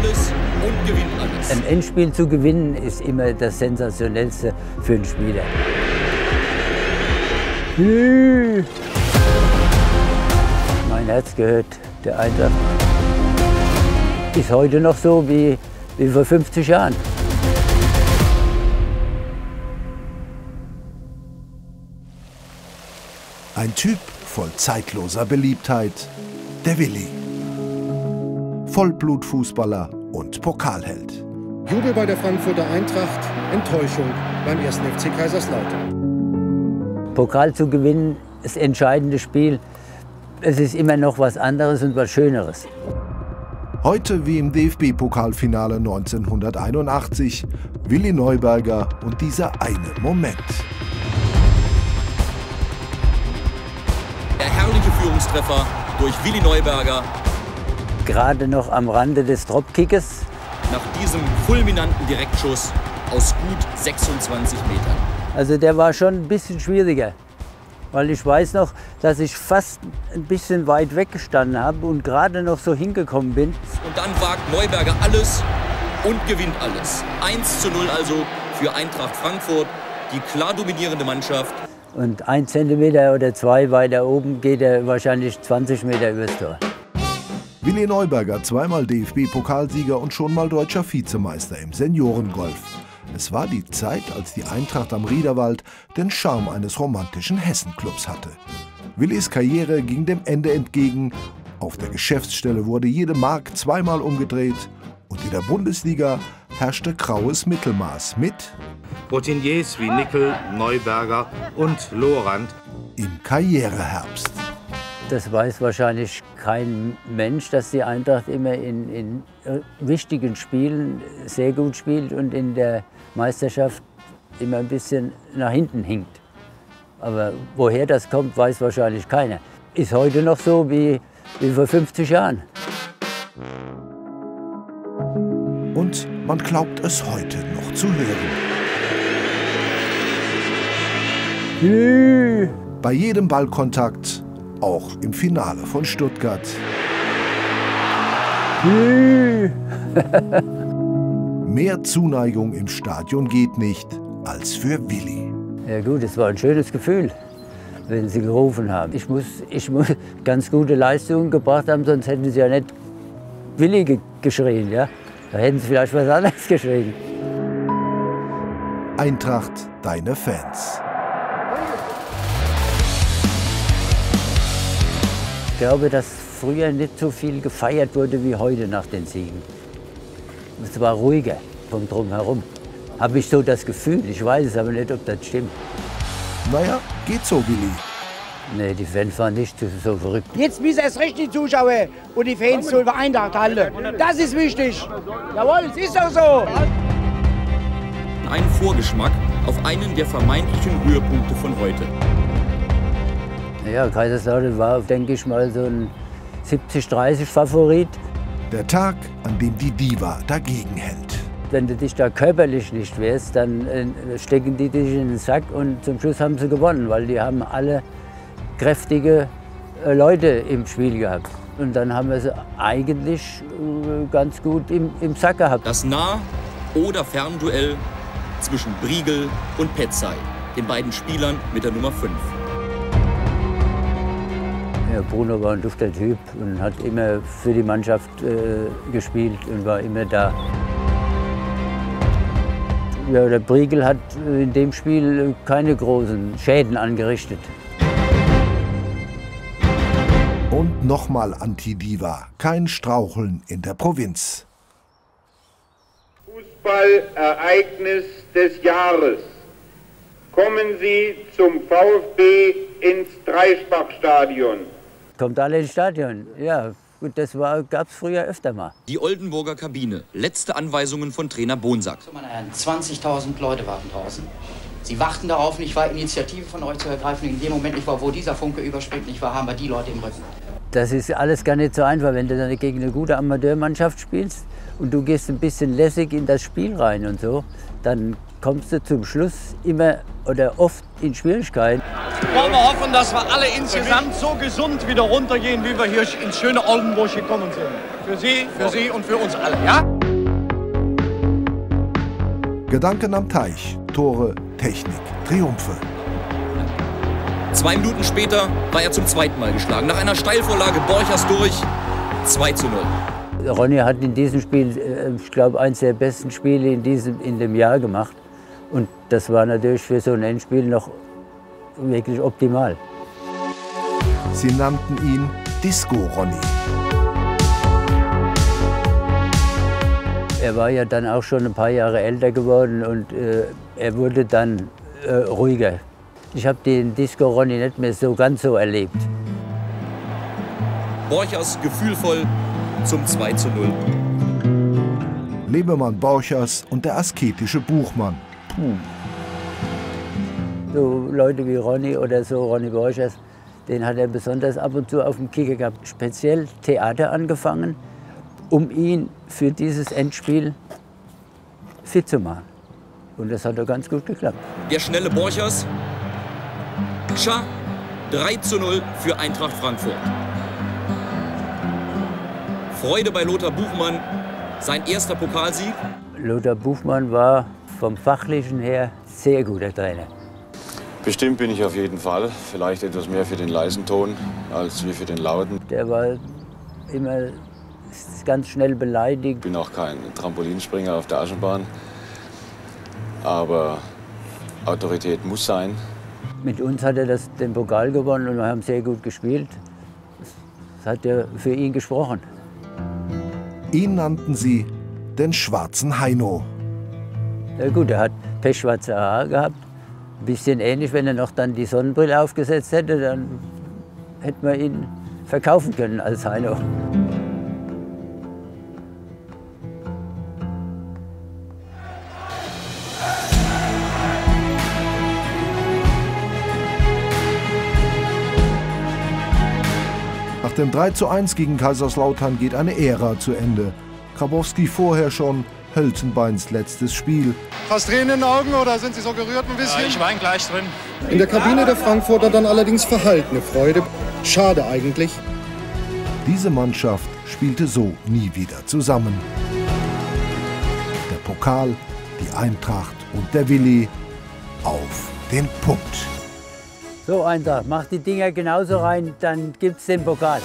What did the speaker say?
alles und gewinnt alles. Ein Endspiel zu gewinnen ist immer das Sensationellste für einen Spieler. Mein Herz gehört der Eintracht. Ist heute noch so wie vor 50 Jahren. Ein Typ voll zeitloser Beliebtheit, der Willi. Vollblutfußballer und Pokalheld. Jubel bei der Frankfurter Eintracht, Enttäuschung beim 1. FC Kaiserslautern. Pokal zu gewinnen, das entscheidende Spiel, es ist immer noch was anderes und was Schöneres. Heute wie im DFB-Pokalfinale 1981, Willi Neuberger und dieser eine Moment. Der herrliche Führungstreffer durch Willi Neuberger. Gerade noch am Rande des Dropkickes. Nach diesem fulminanten Direktschuss aus gut 26 Metern. Also der war schon ein bisschen schwieriger. Weil ich weiß noch, dass ich fast ein bisschen weit weggestanden habe und gerade noch so hingekommen bin. Und dann wagt Neuberger alles und gewinnt alles. 1:0 also für Eintracht Frankfurt, die klar dominierende Mannschaft. Und 1 Zentimeter oder 2 weiter oben geht er wahrscheinlich 20 Meter übers Tor. Willi Neuberger, zweimal DFB-Pokalsieger und schon mal deutscher Vizemeister im Seniorengolf. Es war die Zeit, als die Eintracht am Riederwald den Charme eines romantischen Hessenclubs hatte. Willis Karriere ging dem Ende entgegen. Auf der Geschäftsstelle wurde jede Mark zweimal umgedreht. Und in der Bundesliga herrschte graues Mittelmaß mit Routiniers wie Nickel, Neuberger und Lorand im Karriereherbst. Das weiß wahrscheinlich kein Mensch, dass die Eintracht immer in wichtigen Spielen sehr gut spielt und in der Meisterschaft immer ein bisschen nach hinten hinkt. Aber woher das kommt, weiß wahrscheinlich keiner. Ist heute noch so wie vor 50 Jahren. Und man glaubt es heute noch zu hören. Bei jedem Ballkontakt, auch im Finale von Stuttgart. Mehr Zuneigung im Stadion geht nicht als für Willi. Ja gut, es war ein schönes Gefühl, wenn sie gerufen haben. Ich muss ganz gute Leistungen gebracht haben, sonst hätten sie ja nicht Willi geschrien. Ja? Da hätten sie vielleicht was anderes geschrien. Eintracht, deine Fans. Ich glaube, dass früher nicht so viel gefeiert wurde wie heute nach den Siegen. Es war ruhiger vom Drumherum. Habe ich so das Gefühl. Ich weiß es aber nicht, ob das stimmt. Naja, geht so, Willi. Nee, die Fans waren nicht so verrückt. Jetzt müssen es richtig die Zuschauer und die Fans zur Eintracht halten. Das ist wichtig. Jawohl, es ist auch so. Ein Vorgeschmack auf einen der vermeintlichen Höhepunkte von heute. Ja, Kaiserslautern war, denke ich mal, so ein 70-30 Favorit. Der Tag, an dem die Diva dagegen hält. Wenn du dich da körperlich nicht wehrst, dann stecken die dich in den Sack und zum Schluss haben sie gewonnen, weil die haben alle kräftige Leute im Spiel gehabt. Und dann haben wir sie eigentlich ganz gut im Sack gehabt. Das Nah- oder Fernduell zwischen Briegel und Petzai, den beiden Spielern mit der Nummer 5. Ja, Bruno war ein dufter Typ und hat immer für die Mannschaft gespielt und war immer da. Ja, der Briegel hat in dem Spiel keine großen Schäden angerichtet. Und nochmal Anti-Diva, kein Straucheln in der Provinz. Fußballereignis des Jahres. Kommen Sie zum VfB ins Dreisbachstadion. Kommt alle ins Stadion. Ja, gut, das gab es früher öfter mal. Die Oldenburger Kabine. Letzte Anweisungen von Trainer Bonsack. 20.000 Leute warten draußen. Sie warten darauf, nicht wahr, Initiative von euch zu ergreifen. In dem Moment, nicht wahr, wo dieser Funke überspringt, nicht wahr, haben wir die Leute im Rücken. Das ist alles gar nicht so einfach, wenn du dann gegen eine gute Amateurmannschaft spielst und du gehst ein bisschen lässig in das Spiel rein und so, dann kommst du zum Schluss immer oder oft in Schwierigkeiten. Wollen wir hoffen, dass wir alle insgesamt so gesund wieder runtergehen, wie wir hier ins schöne Oldenburg gekommen sind. Für Sie und für uns alle, ja? Gedanken am Teich, Tore, Technik, Triumphe. 2 Minuten später war er zum zweiten Mal geschlagen. Nach einer Steilvorlage Borchers durch, 2:0. Ronny hat in diesem Spiel, ich glaube, eines der besten Spiele in dem Jahr gemacht. Und das war natürlich für so ein Endspiel noch wirklich optimal. Sie nannten ihn Disco-Ronny. Er war ja dann auch schon ein paar Jahre älter geworden und er wurde dann ruhiger. Ich habe den Disco-Ronny nicht mehr so ganz so erlebt. Borchers gefühlvoll zum 2:0. Lebemann Borchers und der asketische Buchmann. So Leute wie Ronny oder so, Ronny Borchers, den hat er besonders ab und zu auf dem Kicker gehabt. Speziell Theater angefangen, um ihn für dieses Endspiel fit zu machen. Und das hat doch ganz gut geklappt. Der schnelle Borchers. Scha, 3:0 für Eintracht Frankfurt. Freude bei Lothar Buchmann, sein erster Pokalsieg. Lothar Buchmann war vom Fachlichen her sehr guter Trainer. Bestimmt bin ich auf jeden Fall. Vielleicht etwas mehr für den leisen Ton als wie für den lauten. Der war immer ganz schnell beleidigt. Ich bin auch kein Trampolinspringer auf der Aschenbahn. Aber Autorität muss sein. Mit uns hat er den Pokal gewonnen und wir haben sehr gut gespielt. Das hat ja für ihn gesprochen. Ihn nannten sie den schwarzen Heino. Ja gut, er hat pechschwarze Haare gehabt. Ein bisschen ähnlich, wenn er noch dann die Sonnenbrille aufgesetzt hätte, dann hätte man ihn verkaufen können als Heino. Nach dem 3:1 gegen Kaiserslautern geht eine Ära zu Ende. Grabowski vorher schon, Hölzenbeins letztes Spiel. Fast Tränen in den Augen oder sind Sie so gerührt ein bisschen? Ja, ich weine gleich drin. In der Kabine der Frankfurter dann allerdings verhaltene Freude. Schade eigentlich. Diese Mannschaft spielte so nie wieder zusammen. Der Pokal, die Eintracht und der Willi auf den Punkt. So, Eintracht, macht die Dinger genauso rein, dann gibt's den Pokal.